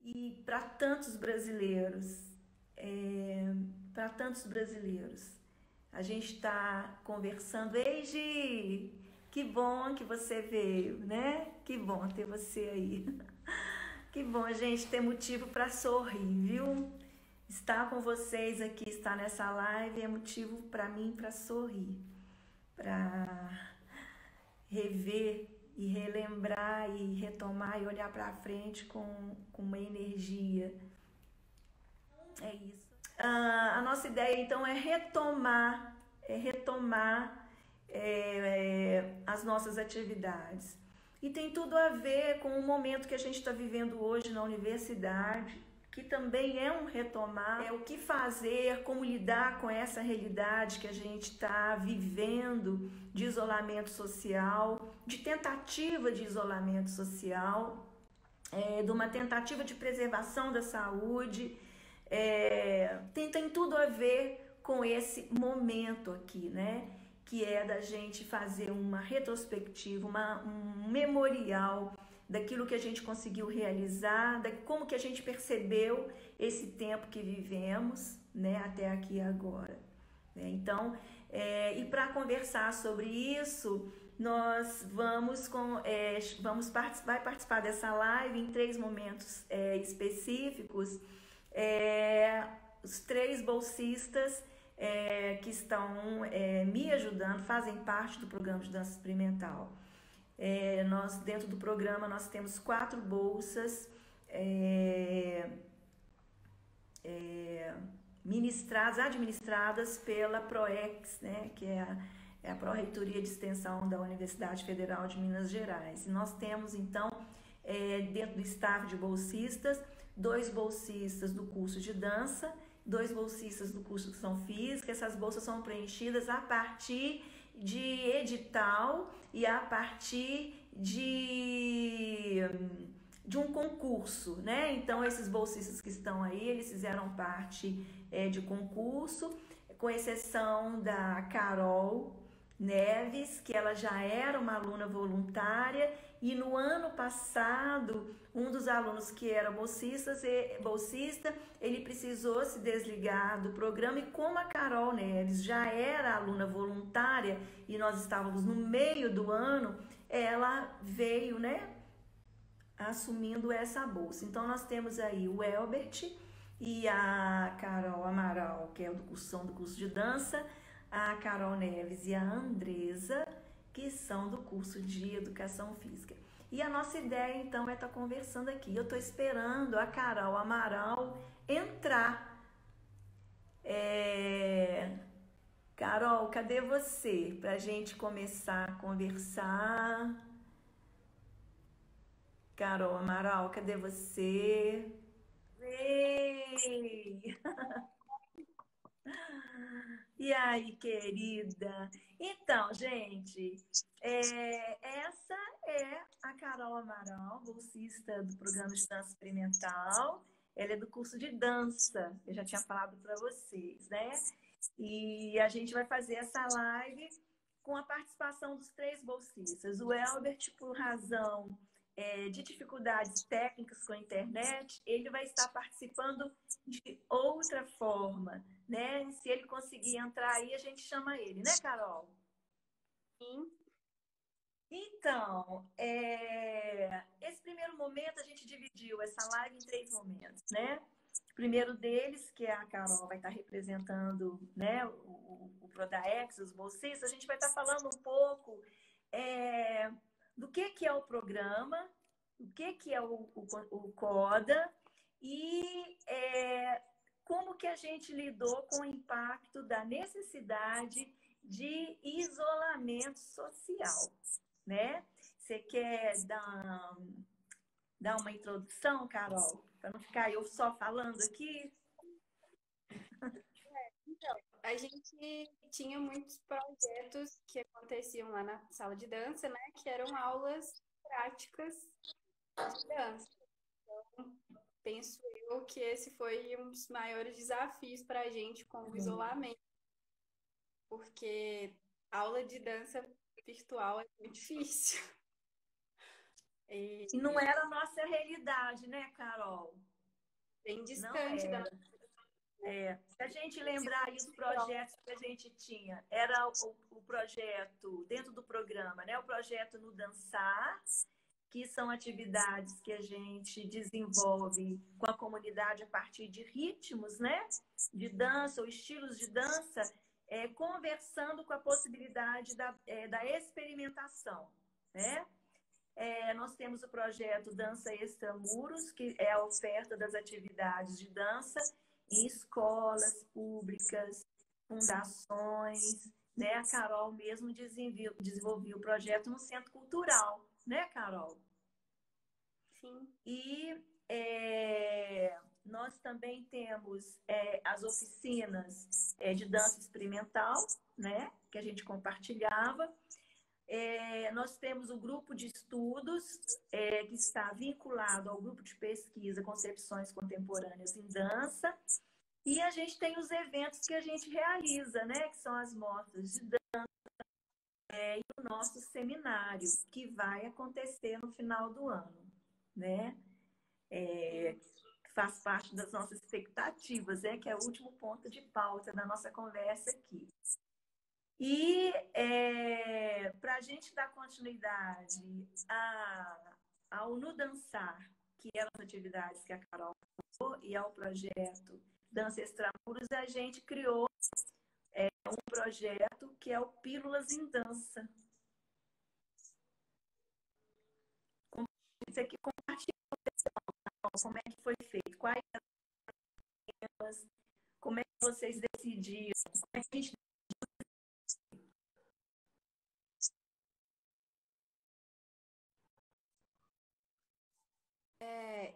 E para tantos brasileiros, para tantos brasileiros, a gente está conversando. Ei, Gi, que bom que você veio, né? Que bom ter você aí. Que bom a gente ter motivo para sorrir, viu? Estar com vocês aqui, estar nessa live é motivo para mim para sorrir, para rever e relembrar e retomar e olhar para frente com uma energia. É isso. A nossa ideia então é retomar as nossas atividades. E tem tudo a ver com o momento que a gente está vivendo hoje na universidade, que também é um retomar, é o que fazer, como lidar com essa realidade que a gente está vivendo de isolamento social, de tentativa de isolamento social, de uma tentativa de preservação da saúde, tem tudo a ver com esse momento aqui, né? Que é da gente fazer uma retrospectiva, um memorial daquilo que a gente conseguiu realizar, de como que a gente percebeu esse tempo que vivemos, né, até aqui e agora. Então, e para conversar sobre isso, nós vai participar dessa live em três momentos específicos. Os três bolsistas que estão me ajudando, fazem parte do programa de dança experimental. Nós, dentro do programa, nós temos quatro bolsas administradas pela PROEX, né, que é a Pró-Reitoria de Extensão da Universidade Federal de Minas Gerais. E nós temos, então, dentro do staff de bolsistas, dois bolsistas do curso de dança, dois bolsistas do curso de educação física. Essas bolsas são preenchidas a partir de edital e a partir de um concurso, né? Então, esses bolsistas que estão aí, eles fizeram parte de concurso, com exceção da Carol Neves, que ela já era uma aluna voluntária, e no ano passado, um dos alunos que era bolsista, ele precisou se desligar do programa, e como a Carol Neves já era aluna voluntária, e nós estávamos no meio do ano, ela veio, né, assumindo essa bolsa. Então, nós temos aí o Elbert e a Carol Amaral, que é são do curso de dança, a Carol Neves e a Andresa, que são do curso de educação física. E a nossa ideia, então, é estar conversando aqui. Eu estou esperando a Carol Amaral entrar. Carol, cadê você? Para a gente começar a conversar. Carol Amaral, cadê você? Ei! E aí, querida? Então, gente, essa é a Carol Amaral, bolsista do programa de dança experimental. Ela é do curso de dança, eu já tinha falado para vocês, né? E a gente vai fazer essa live com a participação dos três bolsistas. O Elbert, por razão de dificuldades técnicas com a internet, ele vai estar participando de outra forma, né? Se ele conseguir entrar aí, a gente chama ele, né, Carol? Sim. Então, esse primeiro momento a gente dividiu essa live em três momentos, né? O primeiro deles, que é a Carol vai estar representando, né, o Prodaex, os bolsistas, a gente vai estar falando um pouco é, do que é o programa, o que é o CODA e como que a gente lidou com o impacto da necessidade de isolamento social, né? Você quer dar uma introdução, Carol? Para não ficar eu só falando aqui? Então, a gente tinha muitos projetos que aconteciam lá na sala de dança, né? Que eram aulas práticas de dança. Penso eu que esse foi um dos maiores desafios para a gente com o isolamento, porque aula de dança virtual é muito difícil. E não E era a nossa realidade, né, Carol? bem Não distante da era. nossa. Se a gente lembrar aí os projetos que a gente tinha, era o projeto dentro do programa, né? O projeto No Dançar, que são atividades que a gente desenvolve com a comunidade a partir de ritmos, né? De dança ou estilos de dança, conversando com a possibilidade da experimentação, né? Nós temos o projeto Dança Extramuros, que é a oferta das atividades de dança em escolas públicas, fundações, né? A Carol mesmo desenvolveu o projeto no Centro Cultural, né, Carol? Sim. E nós também temos as oficinas de dança experimental, né? Que a gente compartilhava. Nós temos o grupo de estudos que está vinculado ao grupo de pesquisa Concepções Contemporâneas em Dança. E a gente tem os eventos que a gente realiza, né? Que são as mostras de dança e o nosso seminário, que vai acontecer no final do ano, né? Faz parte das nossas expectativas, que é o último ponto de pauta da nossa conversa aqui. E para a gente dar continuidade ao No Dançar, que eram as atividades que a Carol falou, e ao projeto Dança Extramuros, a gente criou um projeto que é o Pílulas em Dança. Isso aqui compartilha como é que foi feito, quais elas, como é que vocês decidiram, como é que a gente É,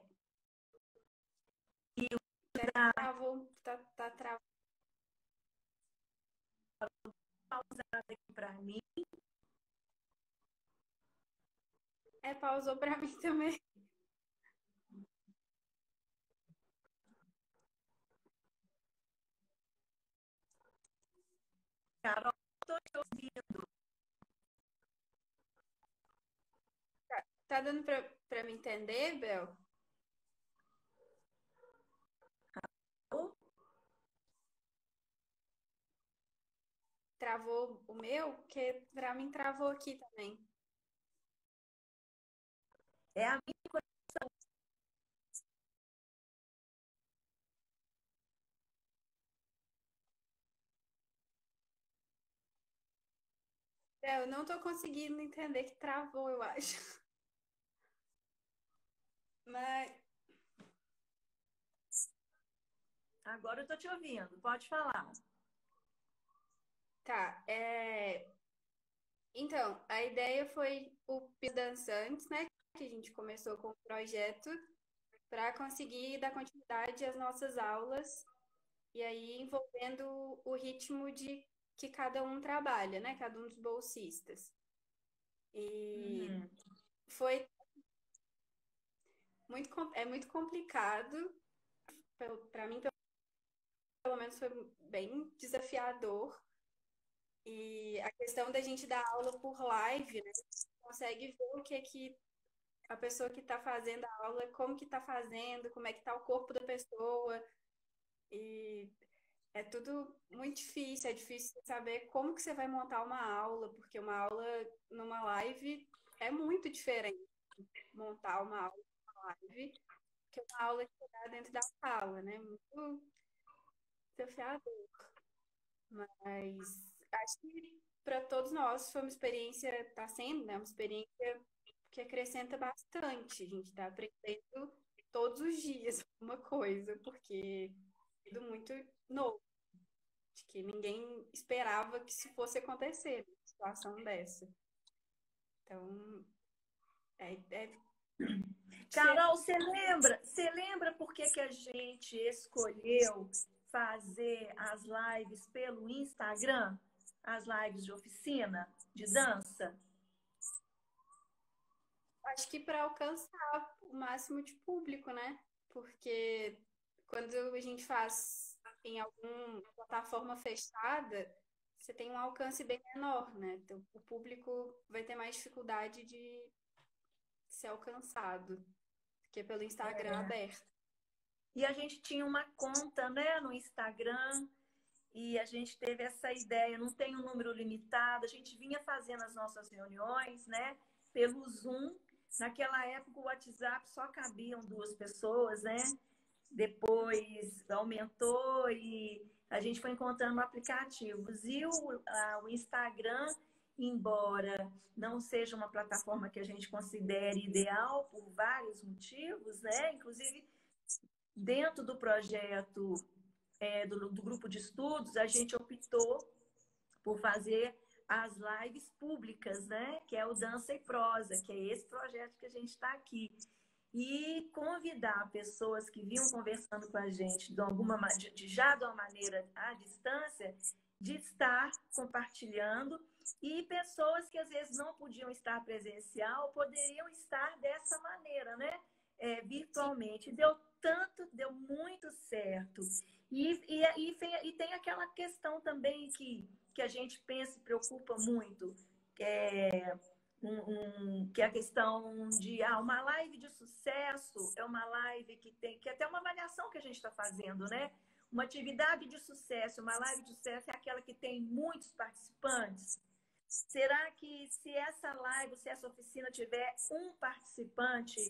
dá travou, tá travando. pausada aqui para mim. Pausou pra mim também. Carol, estou te ouvindo. Tá dando pra me entender, Bel? Travou o meu? Porque pra mim travou aqui também. É a minha. Eu não tô conseguindo entender que travou, eu acho. Mas Agora eu estou te ouvindo, pode falar. tá. Então, a ideia foi o Pio Dançantes, né? Que a gente começou com o projeto para conseguir dar continuidade às nossas aulas e aí envolvendo o ritmo de que cada um trabalha, né? Cada um dos bolsistas. E Uhum. foi muito complicado, para mim, pelo menos foi bem desafiador. E a questão da gente dar aula por live, né? Consegue ver o que é que a pessoa que está fazendo a aula, como que está fazendo, como é que está o corpo da pessoa. E é tudo muito difícil, é difícil saber como que você vai montar uma aula, porque uma aula numa live é muito diferente montar uma aula numa live que uma aula que você dá dentro da sala, né? Muito desafiador. Mas acho que para todos nós foi uma experiência, está sendo, né? Uma experiência que acrescenta bastante. A gente está aprendendo todos os dias uma coisa, porque é tudo muito novo, de que ninguém esperava que isso fosse acontecer, uma situação dessa. Então, é diferente. Carol, você lembra por que a gente escolheu fazer as lives pelo Instagram? As lives de oficina de dança? Acho que para alcançar o máximo de público, né? Porque quando a gente faz em alguma plataforma fechada, você tem um alcance bem menor, né? Então, o público vai ter mais dificuldade de ser alcançado, que é pelo Instagram aberto. E a gente tinha uma conta, né, no Instagram, e a gente teve essa ideia, não tem um número limitado, a gente vinha fazendo as nossas reuniões, né, pelo Zoom. Naquela época o WhatsApp só cabiam duas pessoas, né? Depois aumentou e a gente foi encontrando aplicativos. E o Instagram, embora não seja uma plataforma que a gente considere ideal por vários motivos, né? Inclusive, dentro do projeto do grupo de estudos, a gente optou por fazer as lives públicas, né? Que é o Dança e Prosa, que é esse projeto que a gente está aqui. E convidar pessoas que vinham conversando com a gente já de uma maneira à distância, de estar compartilhando, e pessoas que às vezes não podiam estar presencial poderiam estar dessa maneira, né? Virtualmente. Deu muito certo. E tem aquela questão também que a gente pensa e preocupa muito, que é que é a questão de uma live de sucesso é uma live que é até uma avaliação que a gente está fazendo, né? Uma atividade de sucesso, uma live de sucesso é aquela que tem muitos participantes. Será que se essa live, se essa oficina tiver um participante,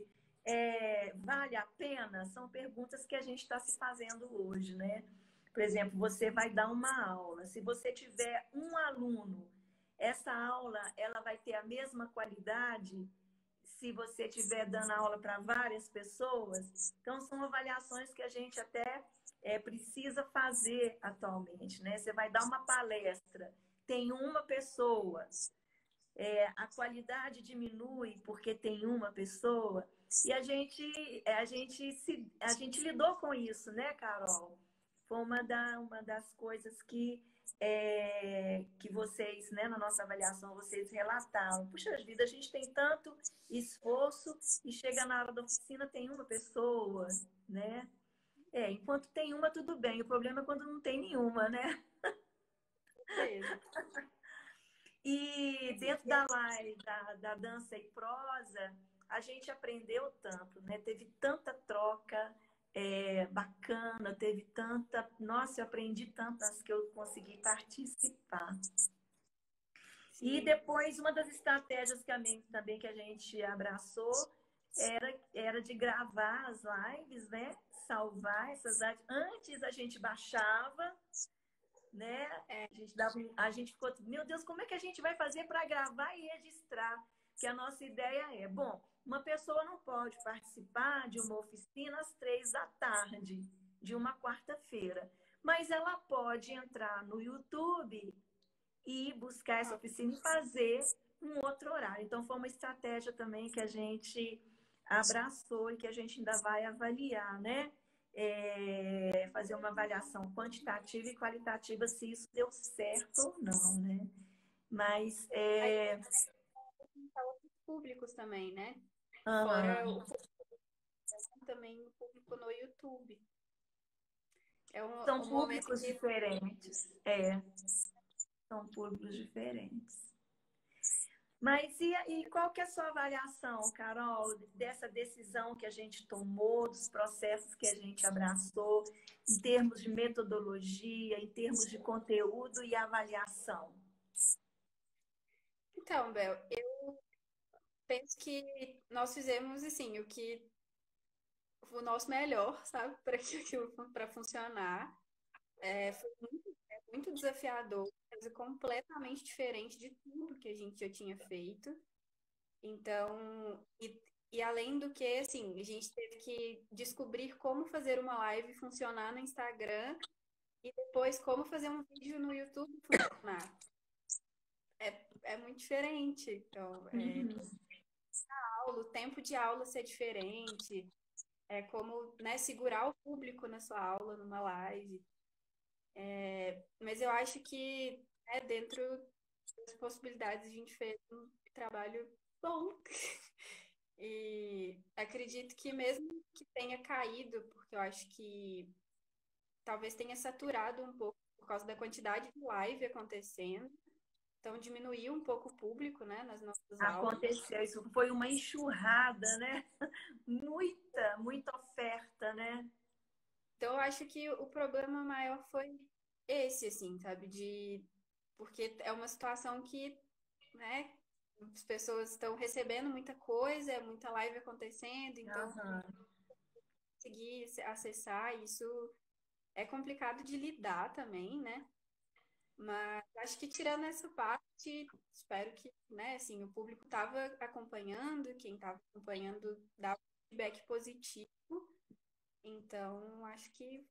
vale a pena? São perguntas que a gente está se fazendo hoje, né? Por exemplo, você vai dar uma aula. Se você tiver um aluno, essa aula ela vai ter a mesma qualidade se você estiver dando aula para várias pessoas? Então, são avaliações que a gente até precisa fazer atualmente, né? Você vai dar uma palestra, tem uma pessoa, a qualidade diminui porque tem uma pessoa, e a gente lidou com isso, né, Carol? Foi uma das coisas que vocês, né, na nossa avaliação, vocês relataram. Puxa vida, a gente tem tanto esforço e chega na hora da oficina, tem uma pessoa, né? Enquanto tem uma, tudo bem. O problema é quando não tem nenhuma, né? Beleza. E dentro da live da dança e prosa, a gente aprendeu tanto, né? Teve tanta troca bacana, teve tanta. Nossa, eu aprendi tantas que eu consegui participar. E Sim. depois, uma das estratégias também que a gente abraçou era de gravar as lives, né? Salvar essas lives. Antes a gente baixava, né? A gente ficou, meu Deus, como é que a gente vai fazer para gravar e registrar? Que a nossa ideia bom, uma pessoa não pode participar de uma oficina às 3 da tarde de uma quarta-feira, mas ela pode entrar no YouTube e buscar essa oficina e fazer um outro horário. Então, foi uma estratégia também que a gente abraçou e que a gente ainda vai avaliar, né? Fazer uma avaliação quantitativa e qualitativa se isso deu certo ou não, né? Mas Aí tem outros públicos também, né? Fora uhum. o público, também o público no YouTube. É São um momento públicos que diferentes. São públicos diferentes. Mas e qual que é a sua avaliação, Carol, dessa decisão que a gente tomou, dos processos que a gente abraçou, em termos de metodologia, em termos de conteúdo e avaliação? Então, Bel, eu penso que nós fizemos assim o nosso melhor, sabe, para que aquilo para funcionar. Foi muito desafiador, coisa completamente diferente de tudo que a gente já tinha feito. Então, e além do que, assim, a gente teve que descobrir como fazer uma live funcionar no Instagram e depois como fazer um vídeo no YouTube funcionar. É muito diferente. Então, Uhum. o tempo de aula ser diferente, como, né, segurar o público na sua aula, numa live. Mas eu acho que dentro das possibilidades a gente fez um trabalho bom. E acredito que mesmo que tenha caído, porque eu acho que talvez tenha saturado um pouco por causa da quantidade de live acontecendo. Então diminuiu um pouco o público, né, nas nossas aulas. Aconteceu, isso foi uma enxurrada, né? Muita oferta, né? Então, eu acho que o problema maior foi esse, assim, sabe? Porque é uma situação que, né, as pessoas estão recebendo muita coisa, é muita live acontecendo, então Aham. conseguir acessar isso é complicado de lidar também, né? Mas acho que tirando essa parte, espero que, né, assim, o público estava acompanhando, quem estava acompanhando dava feedback positivo, então acho que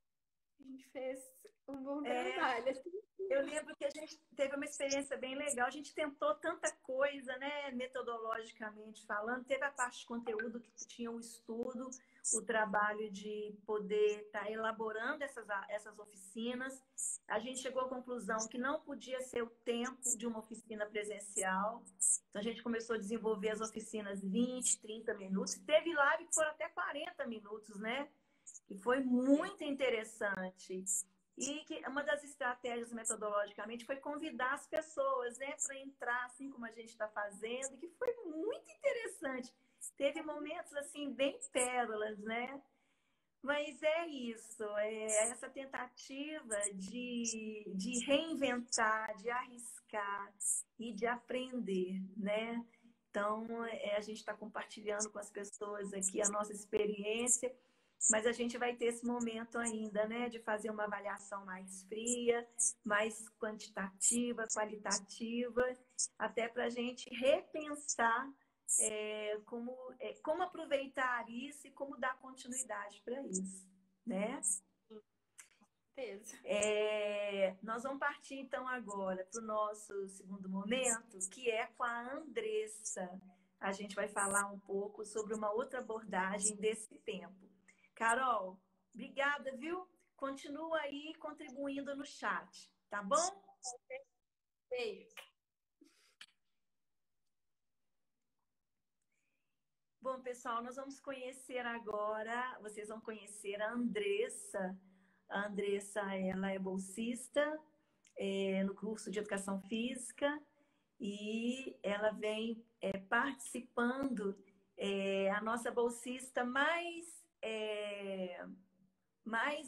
a gente fez um bom É, trabalho, assim. eu lembro que a gente teve uma experiência bem legal. A gente tentou tanta coisa, né, metodologicamente falando. Teve a parte de conteúdo que tinha o estudo, o trabalho de poder estar elaborando essas oficinas. A gente chegou à conclusão que não podia ser o tempo de uma oficina presencial. Então, a gente começou a desenvolver as oficinas 20, 30 minutos. Teve live que foram até 40 minutos, né? E foi muito interessante. E que uma das estratégias metodologicamente foi convidar as pessoas, né, para entrar, assim como a gente está fazendo, que foi muito interessante. Teve momentos assim bem pérolas, né? Mas é isso, é essa tentativa de reinventar, de arriscar e de aprender, né? Então, a gente está compartilhando com as pessoas aqui a nossa experiência, mas a gente vai ter esse momento ainda, né, de fazer uma avaliação mais fria, mais quantitativa, qualitativa, até para a gente repensar como aproveitar isso e como dar continuidade para isso, né? Certeza. Nós vamos partir então agora para o nosso segundo momento, que é com a Andressa. A gente vai falar um pouco sobre uma outra abordagem desse tempo. Carol, obrigada, viu? Continua aí contribuindo no chat, tá bom? Beijo. Bom, pessoal, nós vamos conhecer agora, vocês vão conhecer a Andressa. A Andressa, ela é bolsista no curso de Educação Física e ela vem participando, a nossa bolsista mais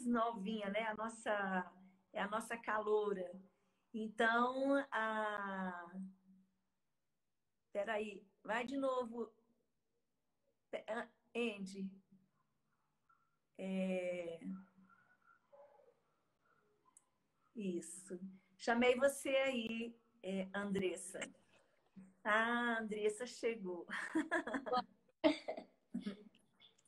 novinha, né? É a nossa caloura. Então, peraí, vai de novo, Andy. Isso. Chamei você aí, Andressa. Ah, a Andressa chegou.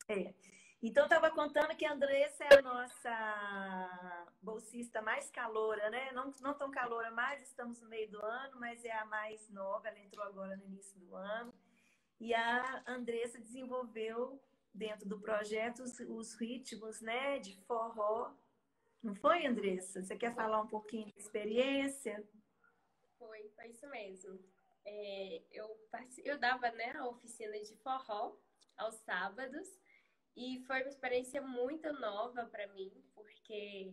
É. Então, estava contando que a Andressa é a nossa bolsista mais caloura, né? Não, não tão caloura mais, estamos no meio do ano, mas é a mais nova, ela entrou agora no início do ano. E a Andressa desenvolveu, dentro do projeto, os ritmos, né, de forró. Não foi, Andressa? Você quer falar um pouquinho da experiência? Foi isso mesmo. Eu dava, né, a oficina de forró aos sábados e foi uma experiência muito nova para mim, porque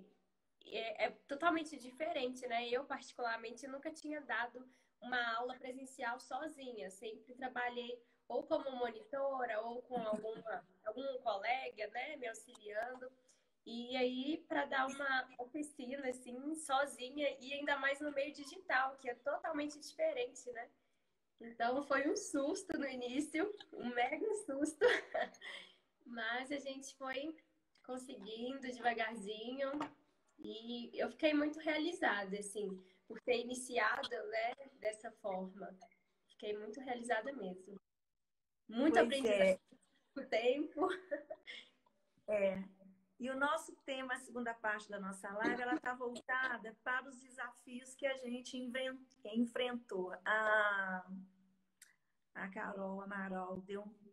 é totalmente diferente, né? Eu, particularmente, nunca tinha dado uma aula presencial sozinha, sempre trabalhei ou como monitora ou com algum colega, né, me auxiliando. E aí, para dar uma oficina, assim, sozinha, e ainda mais no meio digital, que é totalmente diferente, né? Então, foi um susto no início, um mega susto, mas a gente foi conseguindo devagarzinho, e eu fiquei muito realizada, assim, por ter iniciado, né, dessa forma. Fiquei muito realizada mesmo. Muito Pois aprendizado é. com o tempo. E o nosso tema, a segunda parte da nossa live, ela está voltada para os desafios que a gente enfrentou. A Carol Amaral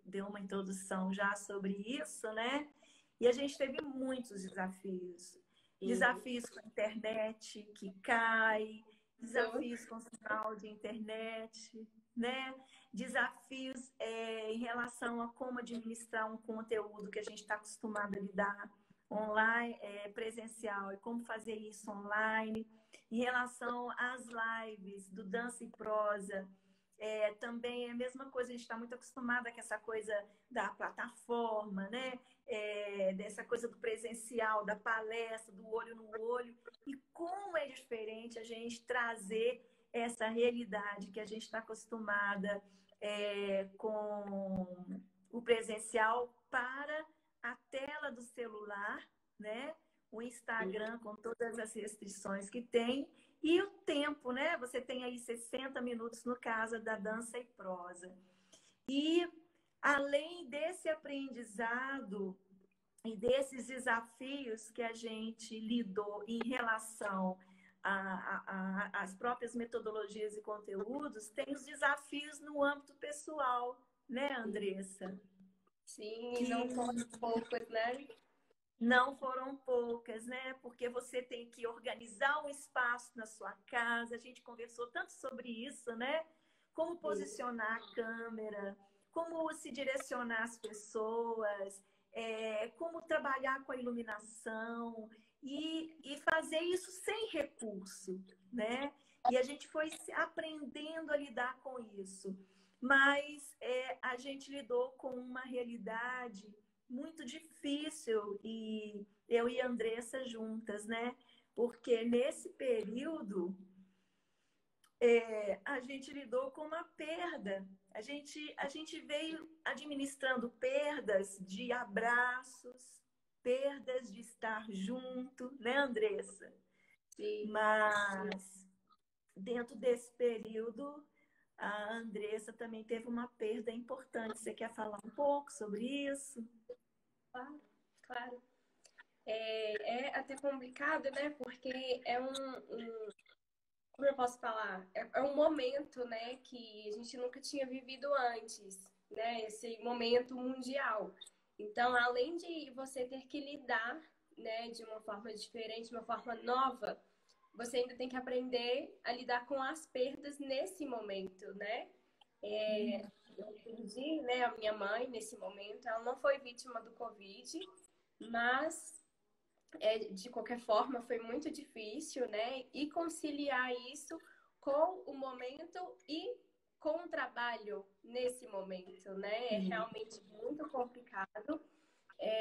deu uma introdução já sobre isso, né? E a gente teve muitos desafios. Desafios com a internet que cai, desafios com sinal de internet, né? Desafios em relação a como administrar um conteúdo que a gente está acostumado a lidar online, presencial, e como fazer isso online. Em relação às lives do Dança e Prosa, também é a mesma coisa, a gente está muito acostumada com essa coisa da plataforma, né? dessa coisa do presencial, da palestra, do olho no olho, e como é diferente a gente trazer essa realidade que a gente está acostumada com o presencial para a tela do celular, né? O Instagram com todas as restrições que tem e o tempo, né? Você tem aí 60 minutos no caso da dança e prosa. E além desse aprendizado e desses desafios que a gente lidou em relação às próprias metodologias e conteúdos, tem os desafios no âmbito pessoal, né, Andressa? Sim, não foram poucos, né? Não foram poucas, né? Porque você tem que organizar um espaço na sua casa. A gente conversou tanto sobre isso, né? Como posicionar a câmera, como se direcionar às pessoas, como trabalhar com a iluminação e fazer isso sem recurso, né? E a gente foi aprendendo a lidar com isso. Mas a gente lidou com uma realidade muito difícil e eu e a Andressa juntas, né? Porque nesse período a gente lidou com uma perda. A gente veio administrando perdas de abraços, perdas de estar junto, né, Andressa? Sim. Mas dentro desse período, a Andressa também teve uma perda importante. Você quer falar um pouco sobre isso? Claro, claro. É até complicado, né? Porque como eu posso falar? É um momento, né, que a gente nunca tinha vivido antes, né? Esse momento mundial. Então, além de você ter que lidar, né, de uma forma diferente, de uma forma nova, você ainda tem que aprender a lidar com as perdas nesse momento, né? Eu perdi, né, a minha mãe nesse momento. Ela não foi vítima do Covid, mas de qualquer forma foi muito difícil, né? E conciliar isso com o momento e com o trabalho nesse momento, né? É realmente muito complicado.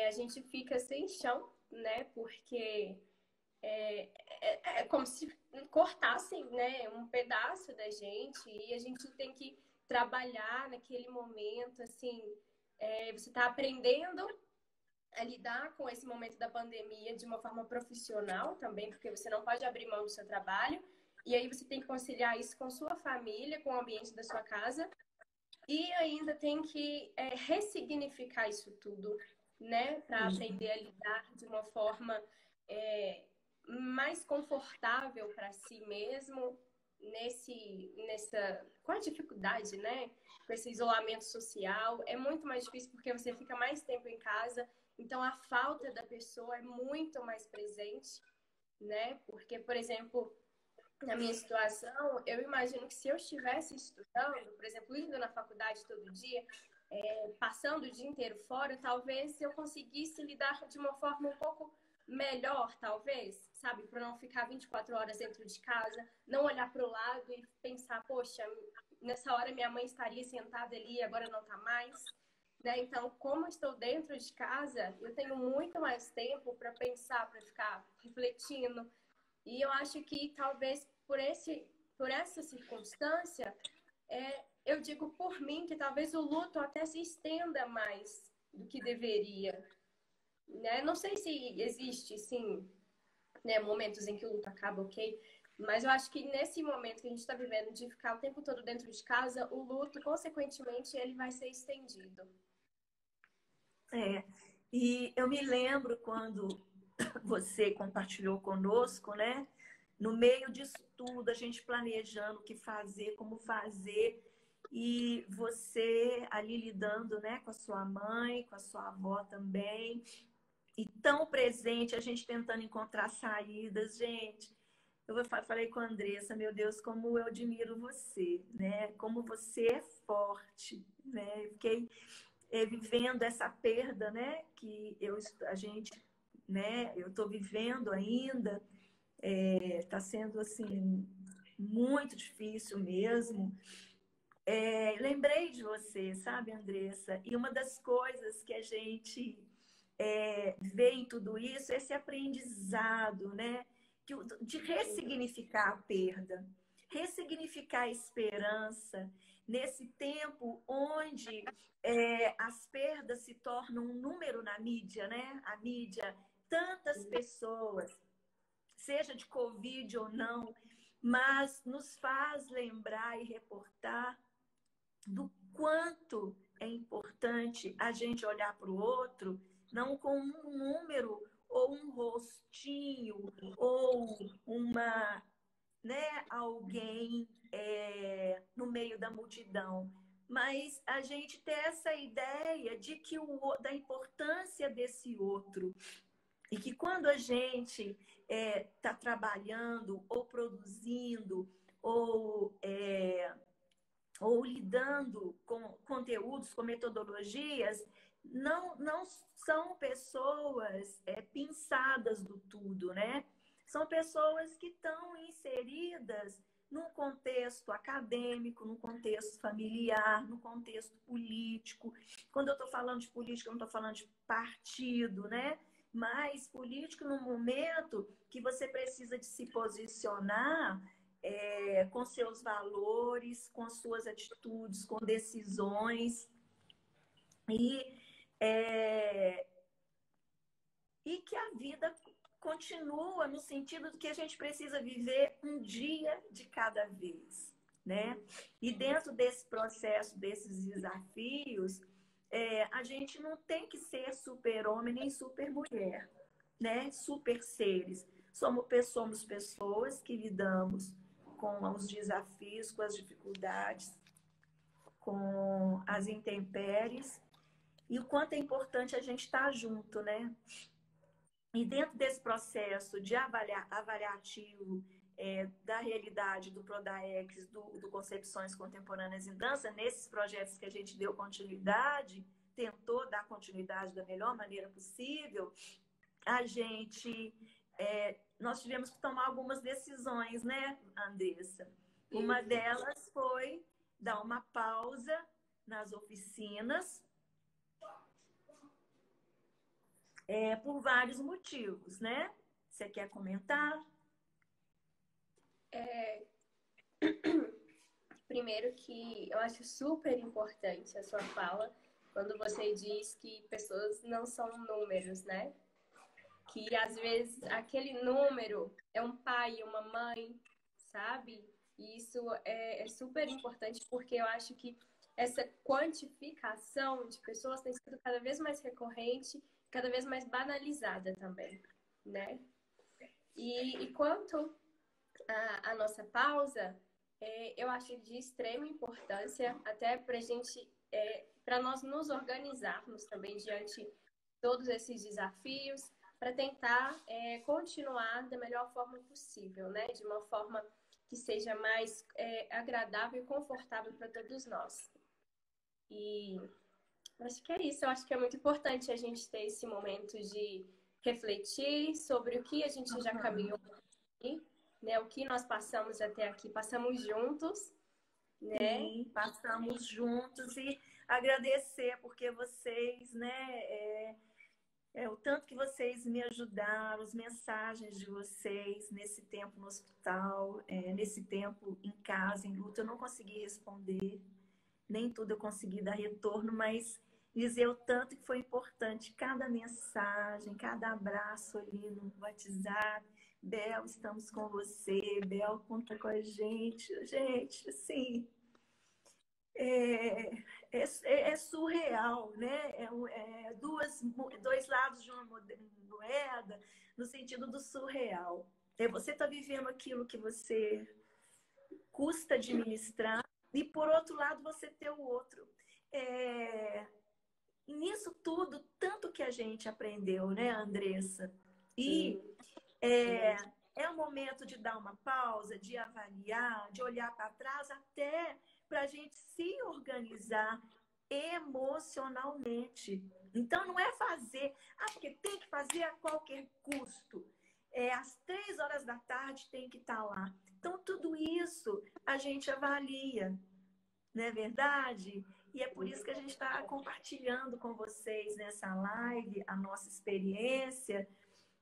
A gente fica sem chão, né? Porque é como se cortassem, né, um pedaço da gente e a gente tem que trabalhar naquele momento, assim, você está aprendendo a lidar com esse momento da pandemia de uma forma profissional também, porque você não pode abrir mão do seu trabalho, e aí você tem que conciliar isso com sua família, com o ambiente da sua casa, e ainda tem que ressignificar isso tudo, né, para aprender a lidar de uma forma mais confortável para si mesmo com a dificuldade, né? Com esse isolamento social, é muito mais difícil porque você fica mais tempo em casa, então a falta da pessoa é muito mais presente, né? Porque, por exemplo, na minha situação, eu imagino que se eu estivesse estudando, por exemplo, indo na faculdade todo dia, passando o dia inteiro fora, talvez eu conseguisse lidar de uma forma um pouco melhor, talvez, sabe? Para não ficar 24 horas dentro de casa, não olhar para o lado e pensar, poxa, nessa hora minha mãe estaria sentada ali, agora não está mais. Né? Então, como eu estou dentro de casa, eu tenho muito mais tempo para pensar, para ficar refletindo. E eu acho que talvez por essa circunstância, eu digo por mim que talvez o luto até se estenda mais do que deveria. Né? Não sei se existe, sim, né, momentos em que o luto acaba, ok? Mas eu acho que nesse momento que a gente está vivendo de ficar o tempo todo dentro de casa, o luto, consequentemente, ele vai ser estendido. E eu me lembro quando você compartilhou conosco, né? No meio disso tudo, a gente planejando o que fazer, como fazer, e você ali lidando, né, com a sua mãe, com a sua avó também, e tão presente, a gente tentando encontrar saídas, gente. Eu falei com a Andressa, meu Deus, como eu admiro você, né? Como você é forte, né? Eu fiquei vivendo essa perda, né? Que a gente, né? Eu estou vivendo ainda. Está sendo assim muito difícil mesmo. Lembrei de você, sabe, Andressa? E uma das coisas que a gente vê em tudo isso esse aprendizado, né? De ressignificar a perda, ressignificar a esperança nesse tempo onde as perdas se tornam um número na mídia, né? A mídia, tantas pessoas, seja de Covid ou não, mas nos faz lembrar e reportar do quanto é importante a gente olhar para o outro, não com um número ou um rostinho ou uma, né, alguém no meio da multidão, mas a gente ter essa ideia de que da importância desse outro. E que quando a gente está trabalhando ou produzindo ou lidando com conteúdos, com metodologias, não são pessoas pinçadas do tudo, né? São pessoas que estão inseridas num contexto acadêmico, num contexto familiar, no contexto político. Quando eu estou falando de política, eu não estou falando de partido, né? Mas político no momento que você precisa de se posicionar com seus valores, com suas atitudes, com decisões. E, e que a vida continua no sentido de que a gente precisa viver um dia de cada vez, né? E dentro desse processo, desses desafios, a gente não tem que ser super-homem nem super-mulher, né? Super seres. Somos pessoas que lidamos com os desafios, com as dificuldades, com as intempéries, e o quanto é importante a gente estar junto, né? E dentro desse processo de avaliativo da realidade do Prodaex, do Concepções Contemporâneas em Dança, nesses projetos que a gente deu continuidade, tentou dar continuidade da melhor maneira possível, nós tivemos que tomar algumas decisões, né, Andressa? Uma delas foi dar uma pausa nas oficinas, por vários motivos, né? Você quer comentar? Primeiro que eu acho super importante a sua fala quando você diz que pessoas não são números, né? Que às vezes aquele número é um pai, uma mãe, sabe? E isso é super importante porque eu acho que essa quantificação de pessoas tem sido cada vez mais recorrente, cada vez mais banalizada também, né? E quanto à nossa pausa, eu acho de extrema importância até para para nós nos organizarmos também diante de todos esses desafios, para tentar continuar da melhor forma possível, né? De uma forma que seja mais agradável e confortável para todos nós. E acho que é isso. Eu acho que é muito importante a gente ter esse momento de refletir sobre o que a gente já caminhou aqui, né? O que nós passamos até aqui. Passamos juntos, né? Sim, passamos juntos e agradecer porque vocês, né? O tanto que vocês me ajudaram, as mensagens de vocês nesse tempo no hospital, nesse tempo em casa, em luta, eu não consegui responder, nem tudo eu consegui dar retorno, mas dizer o tanto que foi importante cada mensagem, cada abraço ali no WhatsApp. Bel, estamos com você. Bel, conta com a gente. Gente, assim, é surreal, né? Dois lados de uma moeda, no sentido do surreal. Você está vivendo aquilo que você custa administrar, e por outro lado, você ter o outro. E nisso tudo, tanto que a gente aprendeu, né, Andressa? E é o momento de dar uma pausa, de avaliar, de olhar para trás, até para a gente se organizar emocionalmente. Então, não é fazer, porque tem que fazer a qualquer custo. Às 3 horas da tarde tem que estar lá. Então, tudo isso a gente avalia, não é verdade? E é por isso que a gente está compartilhando com vocês nessa live a nossa experiência,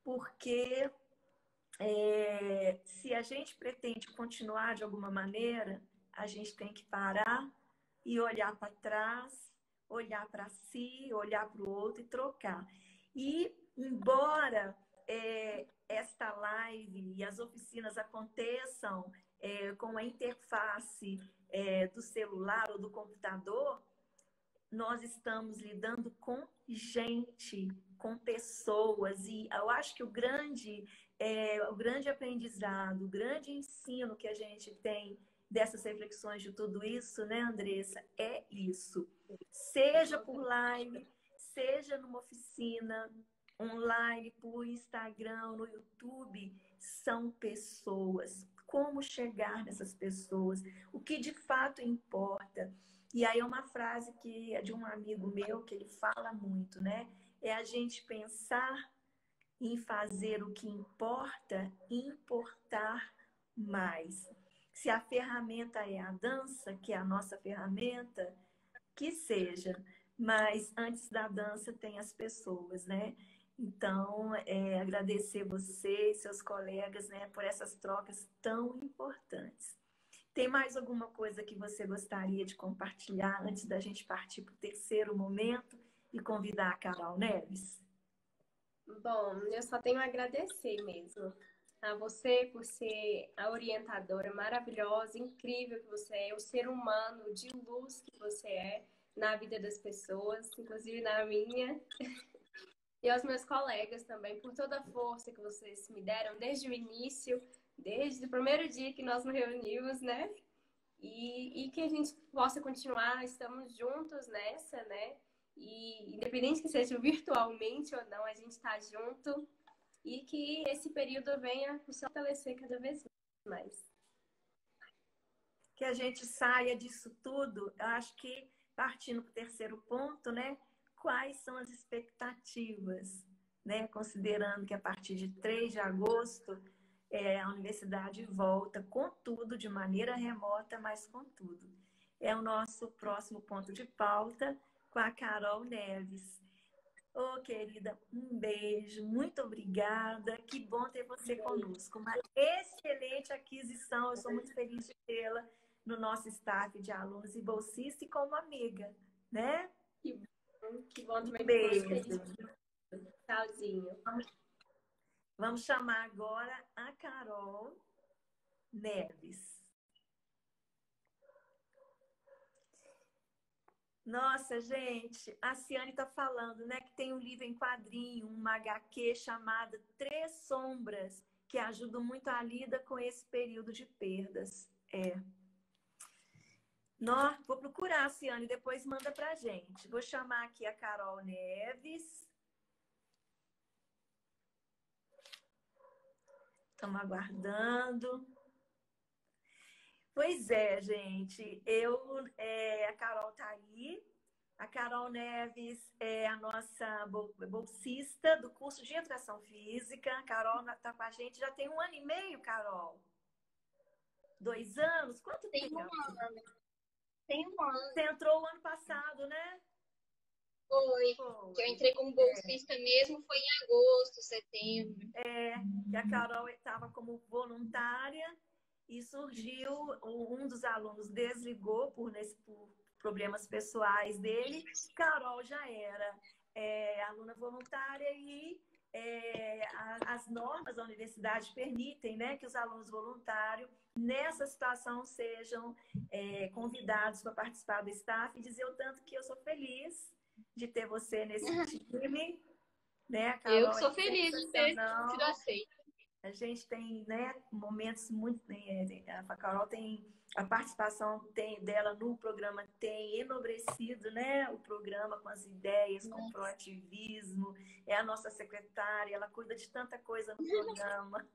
porque se a gente pretende continuar de alguma maneira, a gente tem que parar e olhar para trás, olhar para si, olhar para o outro e trocar. E, embora esta live e as oficinas aconteçam com a interface do celular ou do computador, nós estamos lidando com gente, com pessoas, e eu acho que o grande aprendizado, o grande ensino que a gente tem dessas reflexões de tudo isso, né, Andressa, é isso. Seja por live, seja numa oficina online, por Instagram, no YouTube, são pessoas. Como chegar nessas pessoas? O que de fato importa? E aí é uma frase que é de um amigo meu, que ele fala muito, né? É a gente pensar em fazer o que importa, importar mais. Se a ferramenta é a dança, que é a nossa ferramenta, que seja. Mas antes da dança tem as pessoas, né? Então, agradecer você e seus colegas, né, por essas trocas tão importantes. Tem mais alguma coisa que você gostaria de compartilhar antes da gente partir para o terceiro momento e convidar a Carol Neves? Bom, eu só tenho a agradecer mesmo a você por ser a orientadora maravilhosa, incrível que você é, o ser humano de luz que você é na vida das pessoas, inclusive na minha. E aos meus colegas também, por toda a força que vocês me deram desde o início, desde o primeiro dia que nós nos reunimos, né? E que a gente possa continuar, estamos juntos nessa, né? E independente que seja virtualmente ou não, a gente está junto e que esse período venha nos fortalecer cada vez mais. Que a gente saia disso tudo, eu acho que partindo para o terceiro ponto, né? Quais são as expectativas, né? Considerando que a partir de 3 de agosto a universidade volta com tudo, de maneira remota, mas com tudo. É o nosso próximo ponto de pauta com a Carol Neves. Ô, querida, um beijo, muito obrigada. Que bom ter você conosco. Uma excelente aquisição. Eu sou muito feliz de tê-la no nosso staff de alunos e bolsistas e como amiga, né? Que bom também. Beijo. Tchauzinho. Vamos chamar agora a Carol Neves. Nossa, gente, a Ciane está falando, né, que tem um livro em quadrinho, uma HQ chamada Três Sombras, que ajuda muito a lida com esse período de perdas. Vou procurar, Ciane, depois manda pra gente. Vou chamar aqui a Carol Neves. Estamos aguardando. Pois é, gente. A Carol está aí. A Carol Neves é a nossa bolsista do curso de Educação Física. A Carol está com a gente já tem 1 ano e meio, Carol. 2 anos? Quanto tempo? Tem 1 ano. Você entrou o ano passado, né? Foi. Que eu entrei como bolsista mesmo, foi em agosto, setembro. Que a Carol estava como voluntária e surgiu, um dos alunos desligou por problemas pessoais dele. Carol já era aluna voluntária e as normas da universidade permitem, né, que os alunos voluntários, nessa situação, sejam convidados para participar do staff e dizer o tanto que eu sou feliz de ter você nesse time. Né, Carol, eu sou feliz de ter sido aceita. A gente tem, né, momentos muito... A Carol tem... A participação dela no programa tem enobrecido, né, o programa com as ideias, com o proativismo. É a nossa secretária, ela cuida de tanta coisa no programa.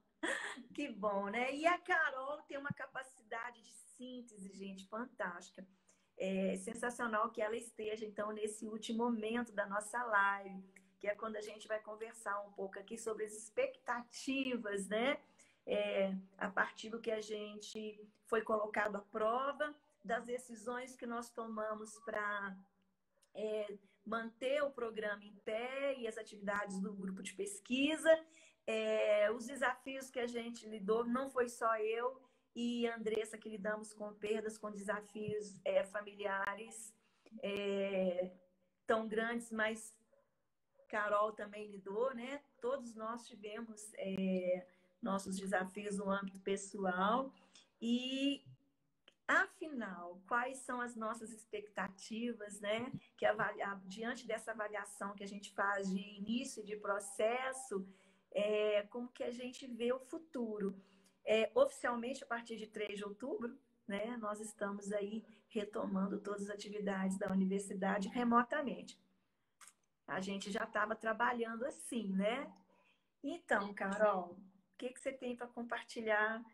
Que bom, né? E a Carol tem uma capacidade de síntese, gente, fantástica. É sensacional que ela esteja, então, nesse último momento da nossa live, que é quando a gente vai conversar um pouco aqui sobre as expectativas, né? A partir do que a gente foi colocado à prova das decisões que nós tomamos para manter o programa em pé e as atividades do grupo de pesquisa. Os desafios que a gente lidou, não foi só eu e a Andressa que lidamos com perdas, com desafios familiares tão grandes, mas Carol também lidou, né? Todos nós tivemos nossos desafios no âmbito pessoal. E, afinal, quais são as nossas expectativas, né? Que diante dessa avaliação que a gente faz de início de processo, como que a gente vê o futuro? Oficialmente, a partir de 3 de outubro, né? Nós estamos aí retomando todas as atividades da universidade remotamente. A gente já estava trabalhando assim, né? Então, Carol, o que você tem para compartilhar?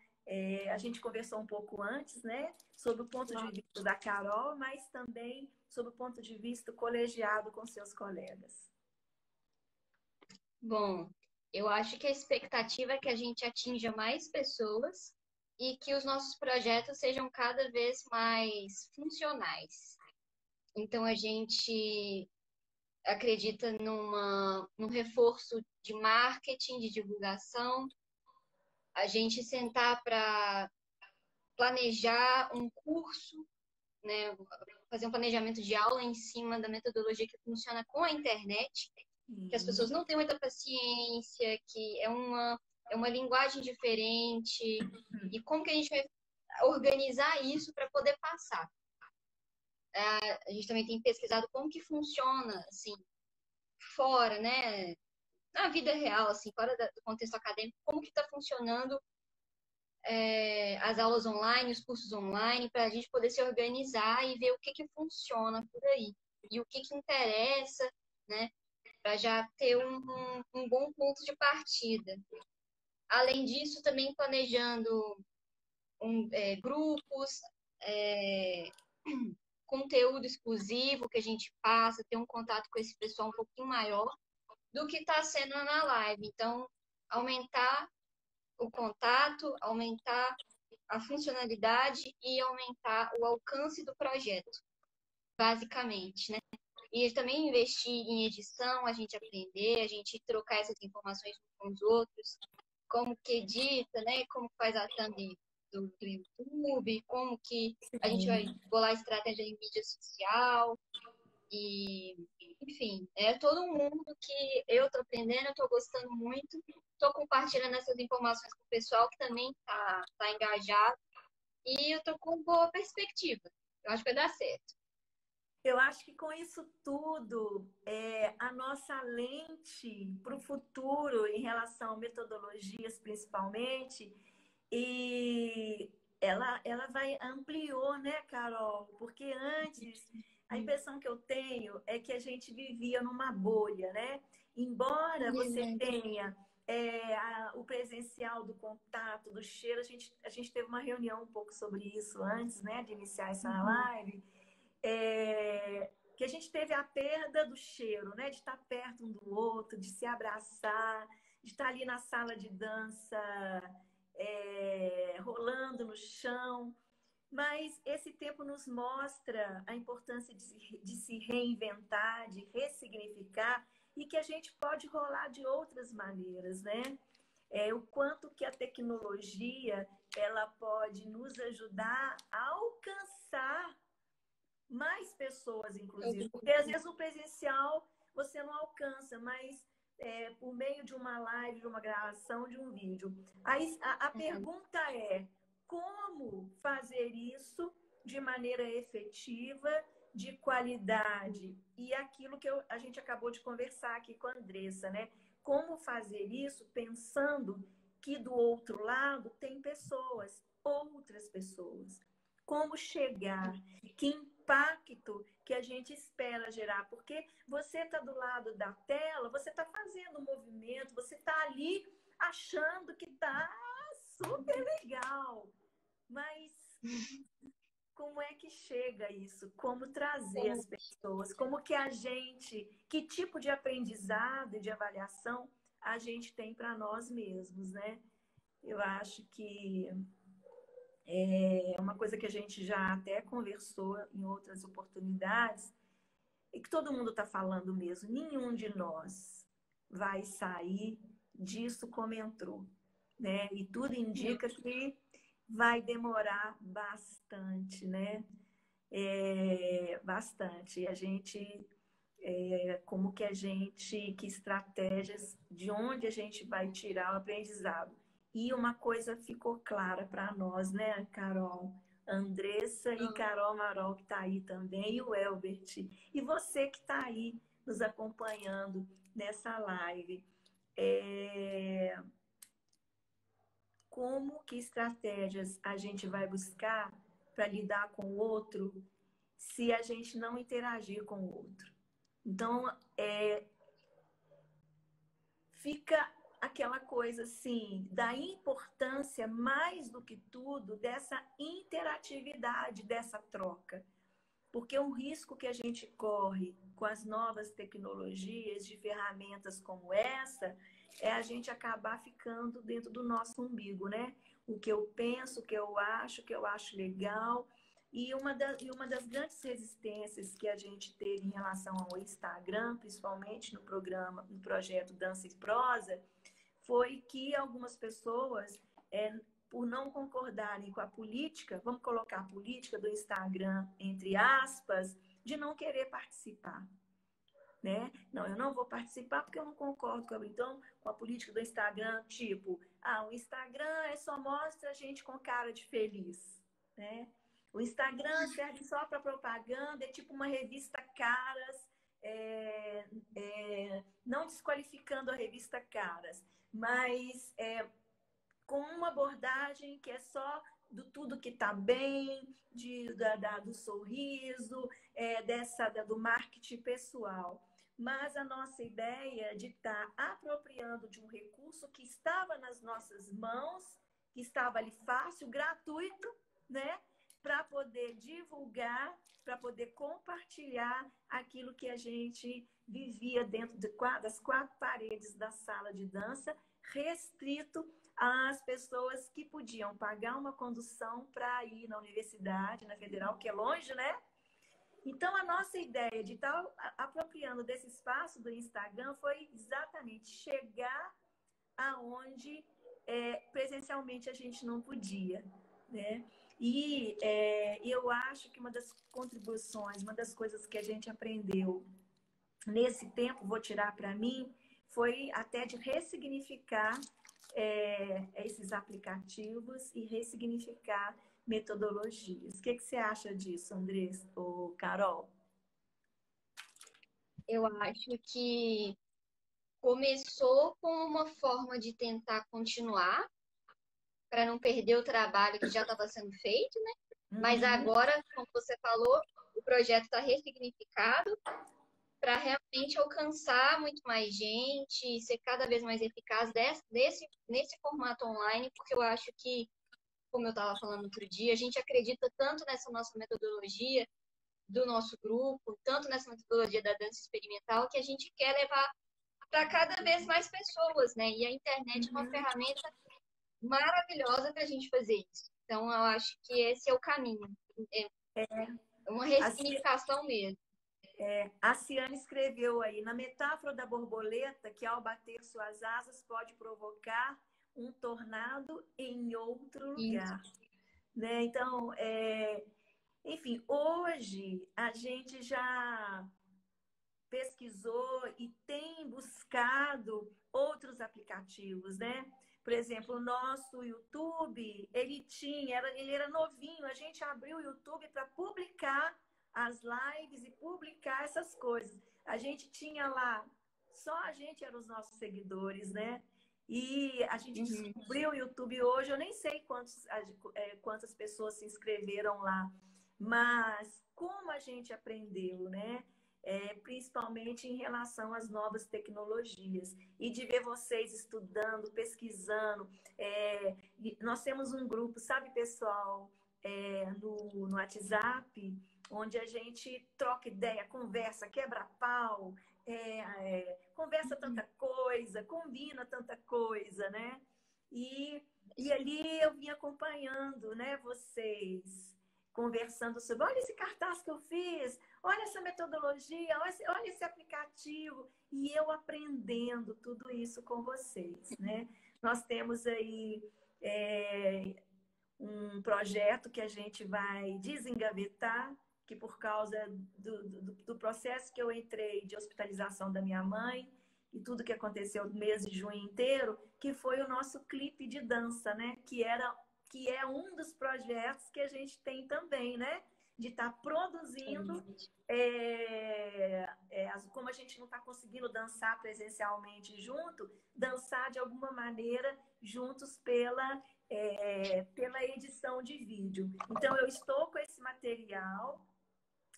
A gente conversou um pouco antes, né? Sobre o ponto de vista da Carol, mas também sobre o ponto de vista colegiado com seus colegas. Bom, eu acho que a expectativa é que a gente atinja mais pessoas e que os nossos projetos sejam cada vez mais funcionais. Então, a gente acredita num reforço de marketing, de divulgação, a gente sentar para planejar um curso, né, fazer um planejamento de aula em cima da metodologia que funciona com a internet, que as pessoas não têm muita paciência, que é uma linguagem diferente, e como que a gente vai organizar isso para poder passar. A gente também tem pesquisado como que funciona, assim, fora, né, na vida real, assim, fora do contexto acadêmico, como que está funcionando as aulas online, os cursos online, para a gente poder se organizar e ver o que funciona por aí. E o que interessa, né? Para já ter um bom ponto de partida. Além disso, também planejando grupos, conteúdo exclusivo que a gente passa, ter um contato com esse pessoal um pouquinho maior do que está sendo na live. Então, aumentar o contato, aumentar a funcionalidade e aumentar o alcance do projeto, basicamente, né? E também investir em edição, a gente aprender, a gente trocar essas informações com os outros, como que edita, né? Como faz a thumb do YouTube, como que a gente vai bolar estratégia em mídia social. E, enfim, é todo mundo que eu tô aprendendo, eu tô gostando muito, tô compartilhando essas informações com o pessoal que também tá engajado e eu tô com boa perspectiva. Eu acho que vai dar certo. Eu acho que com isso tudo, a nossa lente para o futuro em relação a metodologias, principalmente, e ela vai ampliou, né, Carol? Porque antes, a impressão que eu tenho é que a gente vivia numa bolha, né? Embora você tenha o presencial do contato, do cheiro, a gente teve uma reunião um pouco sobre isso antes, né, de iniciar essa live. Que a gente teve a perda do cheiro, né? De estar perto um do outro, de se abraçar, de estar ali na sala de dança, rolando no chão. Mas esse tempo nos mostra a importância de se reinventar, de ressignificar e que a gente pode rolar de outras maneiras, né? O quanto que a tecnologia ela pode nos ajudar a alcançar mais pessoas, inclusive. Porque às vezes o presencial você não alcança, mas por meio de uma live, de uma gravação, de um vídeo. Aí a pergunta é: como fazer isso de maneira efetiva, de qualidade? E aquilo que a gente acabou de conversar aqui com a Andressa, né? Como fazer isso pensando que do outro lado tem pessoas, outras pessoas. Como chegar? Que impacto que a gente espera gerar? Porque você está do lado da tela, você está fazendo um movimento, você está ali achando que está super legal. Mas como é que chega isso? Como trazer as pessoas? Como que a gente, que tipo de aprendizado e de avaliação a gente tem para nós mesmos, né? Eu acho que É uma coisa que a gente já até conversou em outras oportunidades, e que todo mundo está falando mesmo, nenhum de nós vai sair disso como entrou, né? E tudo indica que vai demorar bastante, né? Bastante. E a gente, como que a gente, que estratégias, de onde a gente vai tirar o aprendizado? E uma coisa ficou clara para nós, né, Carol? Andressa e Carol Marol, que está aí também, e o Elbert. E você que está aí nos acompanhando nessa live. Como que estratégias a gente vai buscar para lidar com o outro se a gente não interagir com o outro? Então, fica aquela coisa assim, da importância mais do que tudo dessa interatividade, dessa troca. Porque o risco que a gente corre com as novas tecnologias de ferramentas como essa é a gente acabar ficando dentro do nosso umbigo, né? O que eu penso, o que eu acho legal. E uma das grandes resistências que a gente teve em relação ao Instagram, principalmente no projeto Dança e Prosa, foi que algumas pessoas, por não concordarem com a política, vamos colocar a política do Instagram, entre aspas, de não querer participar. Né? Não, eu não vou participar porque eu não concordo com a política do Instagram, tipo, o Instagram só mostra a gente com cara de feliz, né? O Instagram serve só para propaganda, é tipo uma revista Caras, não desqualificando a revista Caras, mas com uma abordagem que é só do tudo que está bem, do sorriso, do marketing pessoal. Mas a nossa ideia de estar apropriando de um recurso que estava nas nossas mãos, que estava ali fácil, gratuito, né? Para poder divulgar, para poder compartilhar aquilo que a gente vivia dentro das quatro paredes da sala de dança, restrito às pessoas que podiam pagar uma condução para ir na universidade, na federal, que é longe, né? Então, a nossa ideia de estar apropriando desse espaço do Instagram foi exatamente chegar aonde presencialmente a gente não podia, né? E eu acho que uma das contribuições, uma das coisas que a gente aprendeu nesse tempo, vou tirar para mim, foi até de ressignificar esses aplicativos e ressignificar metodologias. O que você acha disso, Andrés ou Carol? Eu acho que começou com uma forma de tentar continuar, para não perder o trabalho que já estava sendo feito, né? Mas agora, como você falou, o projeto está ressignificado para realmente alcançar muito mais gente, ser cada vez mais eficaz nesse formato online, porque eu acho que, como eu estava falando outro dia, a gente acredita tanto nessa nossa metodologia do nosso grupo, tanto nessa metodologia da dança experimental, que a gente quer levar para cada vez mais pessoas, né? E a internet é uma ferramenta maravilhosa para a gente fazer isso. Então, eu acho que esse é o caminho. É uma ressignificação mesmo. A Ciane escreveu aí, na metáfora da borboleta, que ao bater suas asas pode provocar um tornado em outro lugar. Né? Então, enfim, hoje a gente já pesquisou e tem buscado outros aplicativos, né? Por exemplo, o nosso YouTube, ele era novinho, a gente abriu o YouTube para publicar as lives e publicar essas coisas. A gente tinha lá, só a gente eram os nossos seguidores, né? E a gente descobriu o YouTube hoje, eu nem sei quantas pessoas se inscreveram lá, mas como a gente aprendeu, né? Principalmente em relação às novas tecnologias. E de ver vocês estudando, pesquisando. Nós temos um grupo, sabe, pessoal, no WhatsApp, onde a gente troca ideia, conversa, quebra pau, conversa tanta coisa, combina tanta coisa, né? E ali eu vim acompanhando, né, vocês, conversando sobre, olha esse cartaz que eu fiz, olha essa metodologia, olha esse aplicativo, e eu aprendendo tudo isso com vocês, né? Nós temos aí um projeto que a gente vai desengavetar, que por causa do processo que eu entrei de hospitalização da minha mãe e tudo que aconteceu no mês de junho inteiro, que foi o nosso clipe de dança, né? Que é um dos projetos que a gente tem também, né? De estar produzindo, como a gente não está conseguindo dançar presencialmente junto, dançar de alguma maneira juntos pela edição de vídeo. Então, eu estou com esse material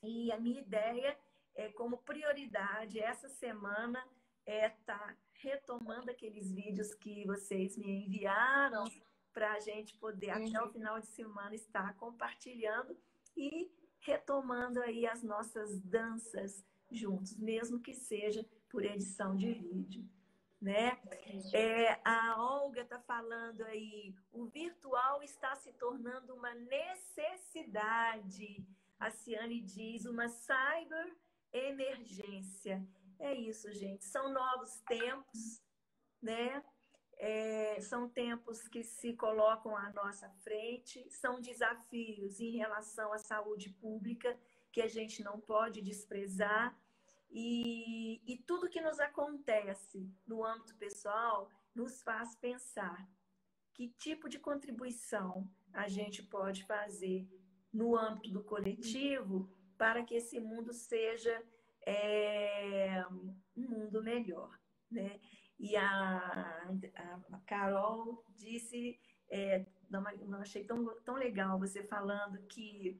e a minha ideia é, como prioridade, essa semana, estar retomando aqueles vídeos que vocês me enviaram para a gente poder, até o final de semana, estar compartilhando e retomando aí as nossas danças juntos, mesmo que seja por edição de vídeo, né? A Olga está falando aí, o virtual está se tornando uma necessidade. A Ciane diz, uma cyber emergência. É isso, gente. São novos tempos, né? São tempos que se colocam à nossa frente, são desafios em relação à saúde pública que a gente não pode desprezar. E tudo que nos acontece no âmbito pessoal nos faz pensar que tipo de contribuição a gente pode fazer no âmbito do coletivo para que esse mundo seja um mundo melhor, né? E a Carol disse, não achei tão legal você falando que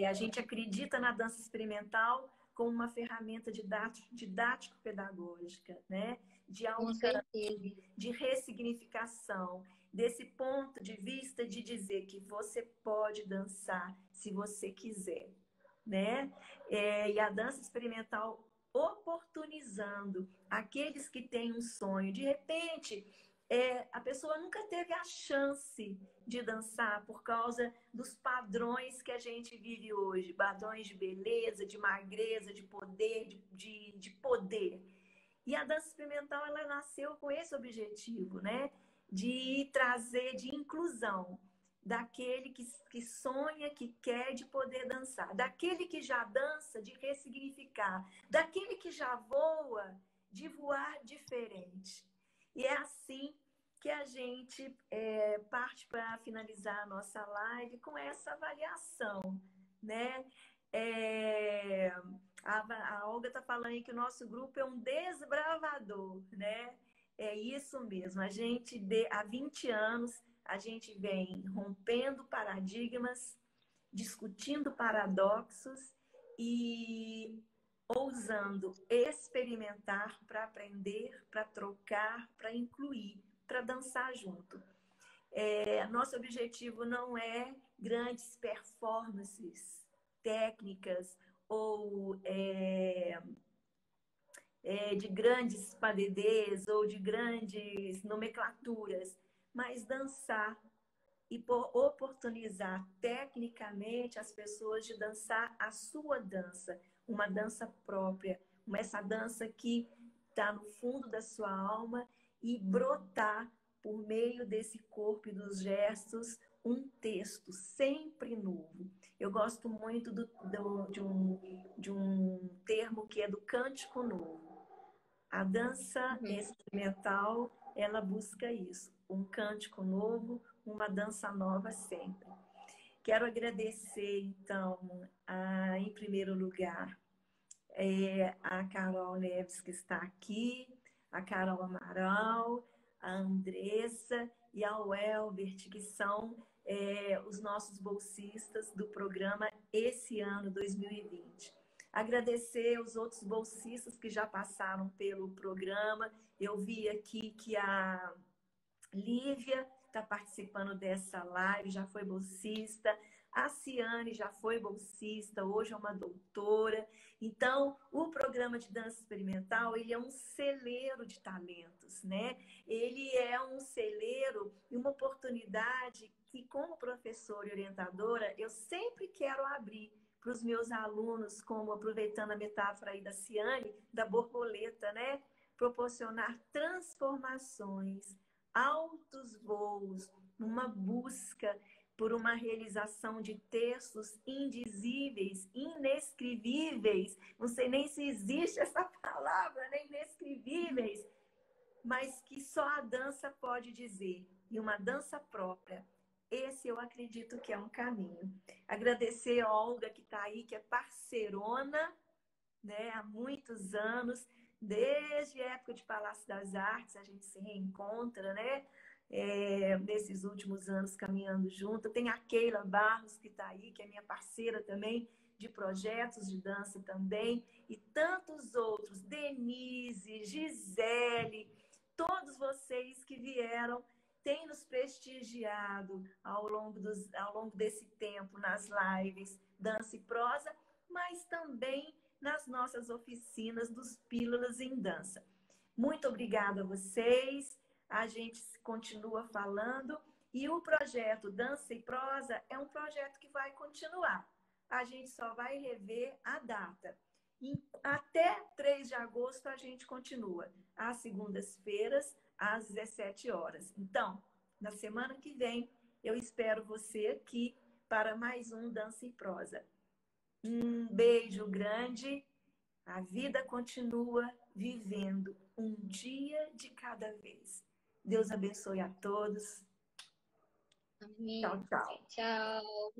a gente acredita na dança experimental como uma ferramenta didático-pedagógica, né? De alcance, de ressignificação, desse ponto de vista de dizer que você pode dançar se você quiser, né? E a dança experimental oportunizando aqueles que têm um sonho. De repente, a pessoa nunca teve a chance de dançar por causa dos padrões que a gente vive hoje, padrões de beleza, de magreza, de poder, de poder. E a dança experimental, ela nasceu com esse objetivo, né? De trazer, de inclusão daquele que sonha, que quer de poder dançar, daquele que já dança, de ressignificar, daquele que já voa, de voar diferente. E é assim que a gente parte para finalizar a nossa live com essa avaliação, né? A Olga está falando aí que o nosso grupo é um desbravador, né? É isso mesmo. A gente, há 20 anos, a gente vem rompendo paradigmas, discutindo paradoxos e ousando experimentar para aprender, para trocar, para incluir, para dançar junto. Nosso objetivo não é grandes performances técnicas ou de grandes padedês ou de grandes nomenclaturas, mas dançar e oportunizar tecnicamente as pessoas de dançar a sua dança, uma dança própria, essa dança que está no fundo da sua alma e brotar por meio desse corpo e dos gestos um texto sempre novo. Eu gosto muito de um termo que é do cântico novo. A dança experimental, ela busca isso, um cântico novo, uma dança nova sempre. Quero agradecer, então, em primeiro lugar, a Carol Neves, que está aqui, a Carol Amaral, a Andressa e ao Elbert, que são os nossos bolsistas do programa esse ano, 2020. Agradecer os outros bolsistas que já passaram pelo programa. Eu vi aqui que a Lívia está participando dessa live, já foi bolsista. A Ciane já foi bolsista, hoje é uma doutora. Então, o programa de dança experimental, ele é um celeiro de talentos, né? Ele é um celeiro e uma oportunidade que, como professora e orientadora, eu sempre quero abrir para os meus alunos, como aproveitando a metáfora aí da Ciane, da borboleta, né? Proporcionar transformações, altos voos, numa busca por uma realização de textos indizíveis, inescrevíveis. Não sei nem se existe essa palavra, né? Inescrevíveis, mas que só a dança pode dizer, e uma dança própria. Esse eu acredito que é um caminho. Agradecer a Olga que está aí, que é parceirona, né, há muitos anos, desde a época de Palácio das Artes, a gente se reencontra, né? Nesses últimos anos caminhando junto. Tem a Keila Barros, que está aí, que é minha parceira também, de projetos de dança também, e tantos outros, Denise, Gisele, todos vocês que vieram, têm nos prestigiado ao longo desse tempo nas lives Dança e Prosa, mas também nas nossas oficinas dos Pílulas em Dança. Muito obrigada a vocês. A gente continua falando e o projeto Dança e Prosa é um projeto que vai continuar. A gente só vai rever a data. Até 3 de agosto a gente continua, às segundas-feiras, às 17 horas. Então, na semana que vem, eu espero você aqui para mais um Dança e Prosa. Um beijo grande. A vida continua vivendo um dia de cada vez. Deus abençoe a todos. Amém. Tchau, tchau. Tchau.